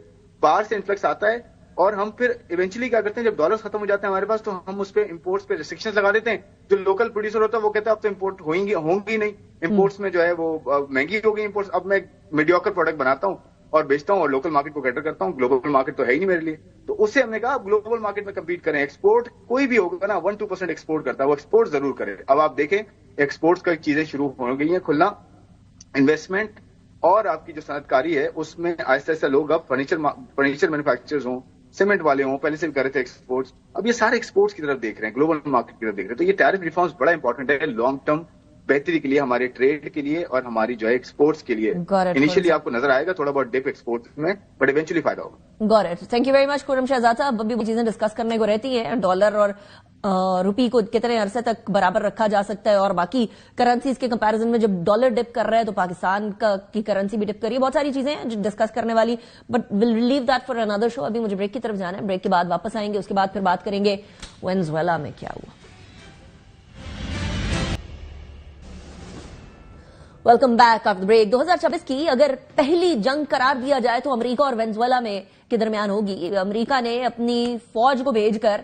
باہر سے انفلکس آتا ہے. اور ہم پھر ایونچولی کیا کرتے ہیں، جب ڈالرز ختم ہو جاتے ہیں ہمارے پاس، تو ہم اس پہ امپورٹس پہ ریسٹرکشنز لگا دیتے ہیں. جو لوکل پروڈیوسر ہوتا ہے وہ کہتا ہے اب تو امپورٹ ہوں گی نہیں، امپورٹس میں جو ہے وہ مہنگی ہو گئی امپورٹس، اب میں میڈیوکر پروڈکٹ بناتا ہوں اور بیچتا ہوں اور لوکل مارکیٹ کو کیٹر کرتا ہوں. گلوبل مارکیٹ تو ہے ہی نہیں میرے لیے. تو اس سے ہم نے کہا گلوبل مارکیٹ میں کمپیٹ کریں. ایکسپورٹ کوئی بھی ہوگا نا 1-2% ایکسپورٹ کرتا ہے، وہ ایکسپورٹ ضرور کرے. اب آپ دیکھیں ایکسپورٹس کا چیزیں شروع ہو گئی ہیں کھلنا، انویسٹمنٹ اور آپ کی جو صنعت کاری ہے اس میں آہستہ آہستہ لوگ اب فرنیچر مینوفیکچررز ہوں، سیمنٹ والے ہوں، پہلے سے بھی کر رہے تھے ایکسپورٹس، اب یہ سارے ایکسپورٹس کی طرف دیکھ رہے ہیں، گلوبل مارکیٹ کی طرف دیکھ رہے ہیں. تو یہ ٹیرف ریفارمز بڑا امپورٹنٹ ہے لانگ ٹرم بہتری کے لیے، ہمارے ٹریڈ کے لیے اور ہماری جو ہے ایکسپورٹس کے لیے. انیشیلی آپ کو نظر آئے گا تھوڑا بہت ڈپ ایکسپورٹس میں، بٹ ایونچولی فائدہ ہوگا. Got it. Thank you very much Khurram Shahzad Sahib. ابھی وہ چیزیں ڈسکس کرنے کو رہتی ہیں، ڈالر اور روپی کو کتنے عرصے تک برابر رکھا جا سکتا ہے، اور باقی کرنسیز کے کمپیرزن میں جب ڈالر ڈپ کر رہا ہے تو پاکستان کی کرنسی بھی ڈپ کر رہی ہے. بہت ساری چیزیں ہیں جو ڈسکس کرنے والی، but will leave that for another show. ابھی مجھے بریک کی طرف جانا ہے، بریک کے بعد واپس آئیں گے، اس کے بعد پھر بات کریں گے وینزویلا میں کیا ہوا. Welcome back after break. 2026 کی اگر پہلی جنگ قرار دیا جائے تو امریکہ اور وینزویلا میں کے درمیان ہوگی. امریکہ نے اپنی فوج کو بھیج کر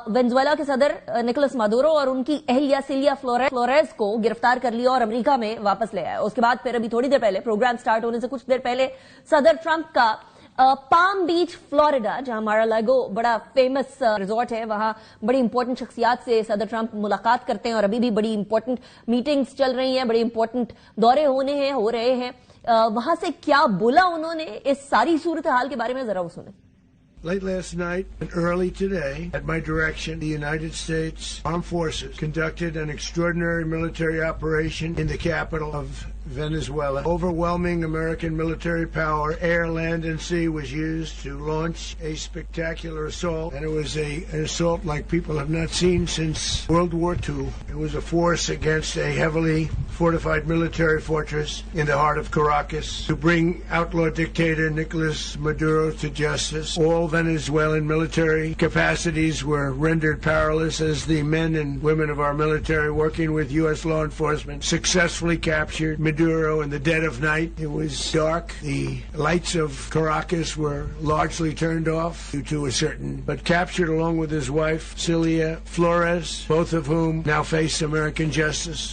وینزویلا کے صدر نکولس مادورو اور ان کی اہلیہ سیلیا فلوریز کو گرفتار کر لیا اور امریکہ میں واپس لے آیا. اس کے بعد پھر ابھی تھوڑی دیر پہلے، پروگرام سٹارٹ ہونے سے کچھ دیر پہلے، صدر ٹرمپ کا پام بیچ فلوریڈا، جہاں مارا-لاگو بڑا فیمس ریزورٹ ہے، وہاں بڑی امپورٹنٹ شخصیات سے صدر ٹرمپ ملاقات کرتے ہیں اور ابھی بھی بڑی امپورٹنٹ میٹنگز چل رہی ہیں، بڑی امپورٹنٹ دورے ہو رہے ہیں. وہاں سے کیا بولا انہوں نے، اس ساری صورتحال کے بارے میں ذرا وہ سنیں. Late last night and early today, at my direction, the United States Armed Forces conducted an extraordinary military operation in the capital of Venezuela. Overwhelming American military power, air, land, and sea, was used to launch a spectacular assault, and it was an assault like people have not seen since World War II. It was a force against a heavily fortified military fortress in the heart of Caracas to bring outlaw dictator Nicolas Maduro to justice. All Venezuelan military capacities were rendered powerless as the men and women of our military, working with U.S. law enforcement, successfully captured Maduro in the dead of night. It was dark. The lights of Caracas were largely turned off due to a certain, but captured along with his wife, Celia Flores, both of whom now face American justice.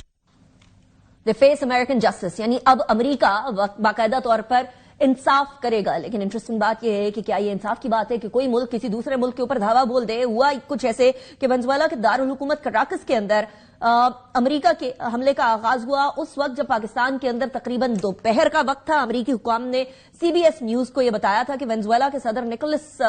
They face American justice. یعنی اب امریکہ باقاعدہ طور پر انصاف کرے گا. لیکن interesting بات یہ ہے کہ کیا یہ انصاف کی بات ہے کہ کوئی ملک کسی دوسرے ملک کے اوپر دھاوا بول دے. ہوا کچھ ایسے کہ وینزویلا کے دارالحکومت کراکس کے اندر امریکہ کے حملے کا آغاز ہوا اس وقت جب پاکستان کے اندر تقریباً دوپہر کا وقت تھا. امریکی حکام نے سی بی ایس نیوز کو یہ بتایا تھا کہ وینزویلا کے صدر نکولس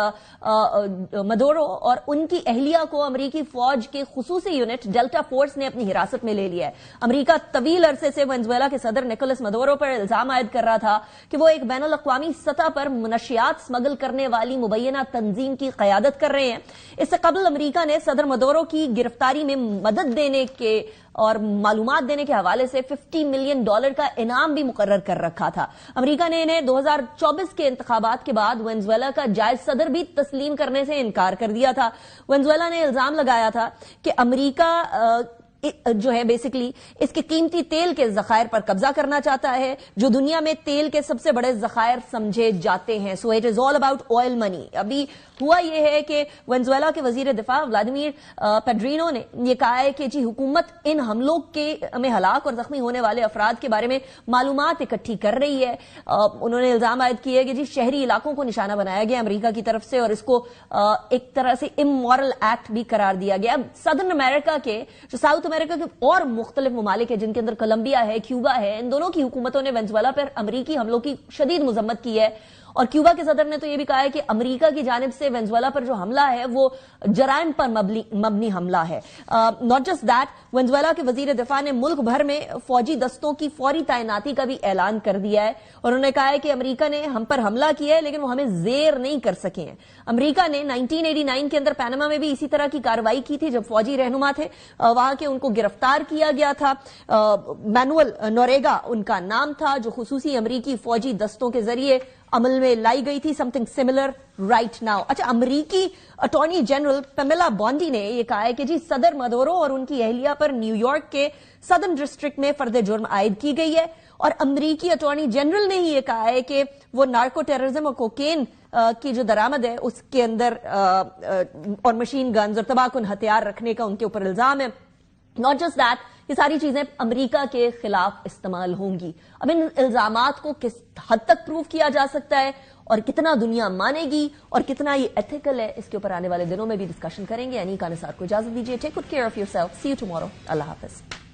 مادورو اور ان کی اہلیہ کو امریکی فوج کے خصوصی یونٹ ڈیلٹا فورس نے اپنی حراست میں لے لیا ہے. امریکہ طویل عرصے سے وینزویلا کے صدر نکولس مادورو پر الزام عائد کر رہا تھا کہ وہ ایک بین الاقوامی سطح پر منشیات اسمگل کرنے والی مبینہ تنظیم کی قیادت کر رہے ہیں. اس سے قبل امریکہ نے صدر مادورو کی گرفتاری میں مدد دینے کے اور معلومات دینے کے حوالے سے $50 ملین کا انعام بھی مقرر کر رکھا تھا. امریکہ نے انہیں 2024 کے انتخابات کے بعد وینزویلا کا جائز صدر بھی تسلیم کرنے سے انکار کر دیا تھا. وینزویلا نے الزام لگایا تھا کہ امریکہ جو ہے بیسیکلی اس کے قیمتی تیل کے ذخائر پر قبضہ کرنا چاہتا ہے جو دنیا میں تیل کے سب سے بڑے ذخائر سمجھے جاتے ہیں. So it is all about oil money. ابھی ہوا یہ ہے کہ وینزویلا کے وزیر دفاع ولادیمیر پیڈرینو نے یہ کہا ہے کہ جی حکومت ان حملوں کے میں ہلاک اور زخمی ہونے والے افراد کے بارے میں معلومات اکٹھی کر رہی ہے. انہوں نے الزام عائد کیا کہ جی شہری علاقوں کو نشانہ بنایا گیا امریکہ کی طرف سے اور اس کو ایک طرح سے امورل ایکٹ بھی قرار دیا گیا. سدرن امریکہ کے جو ساؤتھ امریکہ کے اور مختلف ممالک ہیں جن کے اندر کولمبیا ہے، کیوبا ہے، ان دونوں کی حکومتوں نے وینزویلا پر امریکی حملوں کی شدید مذمت کی ہے. اور کیوبا کے صدر نے تو یہ بھی کہا ہے کہ امریکہ کی جانب سے وینزویلا پر جو حملہ ہے وہ جرائم پر مبنی حملہ ہے. ناٹ جسٹ دیٹ، وینزویلا کے وزیر دفاع نے ملک بھر میں فوجی دستوں کی فوری تعیناتی کا بھی اعلان کر دیا ہے اور انہوں نے کہا ہے کہ امریکہ نے ہم پر حملہ کیا ہے لیکن وہ ہمیں زیر نہیں کر سکے ہیں. امریکہ نے 1989 کے اندر پیناما میں بھی اسی طرح کی کارروائی کی تھی جب فوجی رہنما تھے وہاں کے، ان کو گرفتار کیا گیا تھا. مینوئل نوریگا ان کا نام تھا جو خصوصی امریکی فوجی دستوں کے ذریعے عمل میں لائی گئی تھی. Some thing similar right now. اچھا، امریکی اٹارنی جنرل پیمیلا بونڈی نے یہ کہا ہے کہ جی صدر مادورو اور ان کی اہلیہ پر نیو یارک کے سدرن ڈسٹرکٹ میں فرد جرم عائد کی گئی ہے اور امریکی اٹارنی جنرل نے ہی یہ کہا ہے کہ وہ نارکو ٹیررزم اور کوکین کی جو درآمد ہے اس کے اندر اور مشین گنز اور تباہ کن ہتھیار رکھنے کا ان کے اوپر الزام ہے. ناٹ جسٹ دیٹ، یہ ساری چیزیں امریکہ کے خلاف استعمال ہوں گی. اب ان الزامات کو کس حد تک پروو کیا جا سکتا ہے اور کتنا دنیا مانے گی اور کتنا یہ ایتھیکل ہے، اس کے اوپر آنے والے دنوں میں بھی ڈسکشن کریں گے. یعنی کا نثار کو اجازت دیجیے. Take good care of yourself. See you tomorrow. اللہ حافظ.